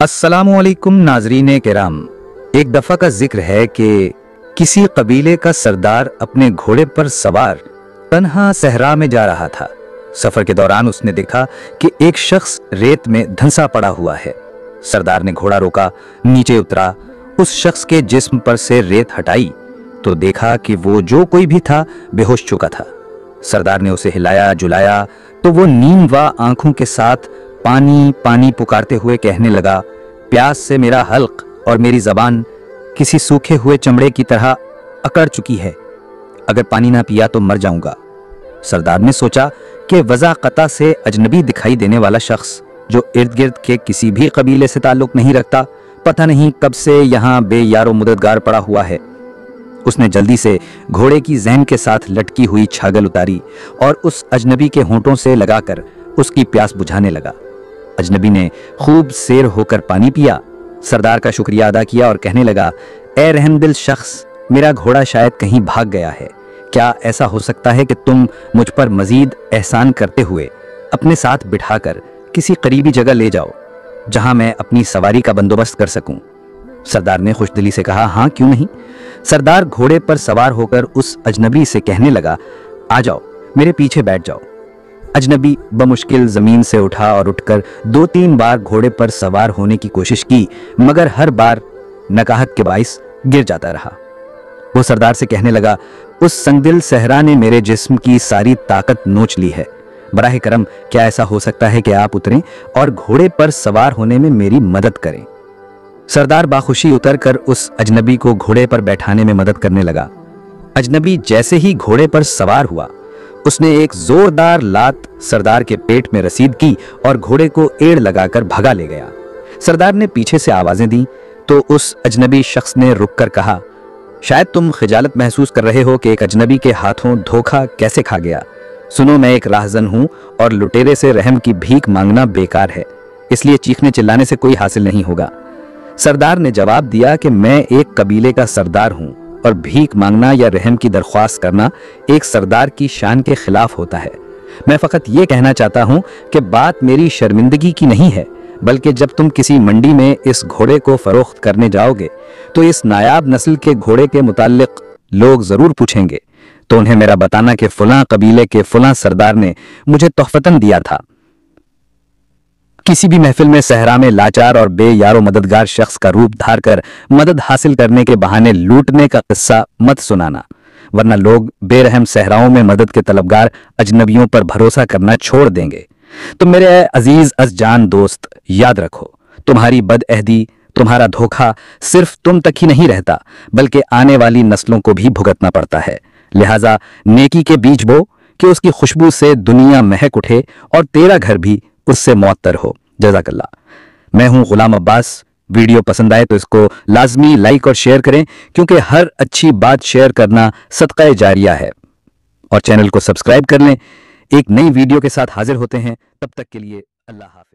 अस्सलामुअलैकुम नाजरीन किराम। एक दफ़ा का जिक्र है कि किसी कबीले का सरदार अपने घोड़े पर सवार तन्हा सहरा में जा रहा था। सफर के दौरान उसने देखा कि एक शख्स रेत में धंसा पड़ा हुआ है। सरदार ने घोड़ा रोका, नीचे उतरा, उस शख्स के जिस्म पर से रेत हटाई तो देखा कि वो जो कोई भी था बेहोश चुका था। सरदार ने उसे हिलाया जुलाया तो वो नीम व आंखों के साथ पानी पानी पुकारते हुए कहने लगा, प्यास से मेरा हल्क और मेरी जबान किसी सूखे हुए चमड़े की तरह अकड़ चुकी है। अगर पानी ना पिया तो मर जाऊंगा। सरदार ने सोचा कि वज़ाक़ता से अजनबी दिखाई देने वाला शख्स जो इर्द गिर्द के किसी भी कबीले से ताल्लुक नहीं रखता, पता नहीं कब से यहाँ बेयारो मददगार पड़ा हुआ है। उसने जल्दी से घोड़े की ज़हन के साथ लटकी हुई छागल उतारी और उस अजनबी के होंठों से लगाकर उसकी प्यास बुझाने लगा। अजनबी ने खूब सेर होकर पानी पिया, सरदार का शुक्रिया अदा किया और कहने लगा, ए रहमदिल शख्स, मेरा घोड़ा शायद कहीं भाग गया है। क्या ऐसा हो सकता है कि तुम मुझ पर मजीद एहसान करते हुए अपने साथ बिठाकर किसी करीबी जगह ले जाओ जहां मैं अपनी सवारी का बंदोबस्त कर सकूं। सरदार ने खुशदिली से कहा, हाँ क्यों नहीं। सरदार घोड़े पर सवार होकर उस अजनबी से कहने लगा, आ जाओ, मेरे पीछे बैठ जाओ। अजनबी बमुश्किल जमीन से उठा और उठकर 2-3 बार घोड़े पर सवार होने की कोशिश की, मगर हर बार नकाहत के बाइस गिर जाता रहा। वो सरदार से कहने लगा, उस संगदिल सहरा ने मेरे जिस्म की सारी ताकत नोच ली है। बराह करम क्या ऐसा हो सकता है कि आप उतरें और घोड़े पर सवार होने में मेरी मदद करें। सरदार बाखुशी उतरकर उस अजनबी को घोड़े पर बैठाने में मदद करने लगा। अजनबी जैसे ही घोड़े पर सवार हुआ, उसने एक जोरदार लात सरदार के पेट में रसीद की और घोड़े को एड़ लगाकर भगा ले गया। सरदार ने पीछे से आवाजें दी तो उस अजनबी शख्स ने रुककर कहा, शायद तुम खिजालत महसूस कर रहे हो कि एक अजनबी के हाथों धोखा कैसे खा गया। सुनो, मैं एक राहजन हूं और लुटेरे से रहम की भीख मांगना बेकार है, इसलिए चीखने चिल्लाने से कोई हासिल नहीं होगा। सरदार ने जवाब दिया कि मैं एक कबीले का सरदार हूं और भीख मांगना या रहम की दरख्वास्त करना एक सरदार की शान के खिलाफ होता है। मैं फकत ये कहना चाहता हूं कि बात मेरी शर्मिंदगी की नहीं है, बल्कि जब तुम किसी मंडी में इस घोड़े को फरोख्त करने जाओगे तो इस नायाब नस्ल के घोड़े के मुताल्लिक लोग जरूर पूछेंगे, तो उन्हें मेरा बताना कि फलां कबीले के फलां सरदार ने मुझे तोहफतन दिया था। किसी भी महफिल में सहरा में लाचार और बेयारो मददगार शख्स का रूप धार कर मदद हासिल करने के बहाने लूटने का किस्सा मत सुनाना, वरना लोग बेरहम सहराओं में मदद के तलबगार अजनबियों पर भरोसा करना छोड़ देंगे। तो मेरे अजीज अज़जान दोस्त, याद रखो, तुम्हारी बदअहदी, तुम्हारा धोखा सिर्फ तुम तक ही नहीं रहता, बल्कि आने वाली नस्लों को भी भुगतना पड़ता है। लिहाजा नेकी के बीज बो कि उसकी खुशबू से दुनिया महक उठे और तेरा घर भी उससे मुअत्तर हो। जज़ाकल्लाह। मैं हूं गुलाम अब्बास। वीडियो पसंद आए तो इसको लाजमी लाइक और शेयर करें, क्योंकि हर अच्छी बात शेयर करना सदका जारिया है। और चैनल को सब्सक्राइब कर लें। एक नई वीडियो के साथ हाजिर होते हैं, तब तक के लिए अल्लाह हाफ़िज़।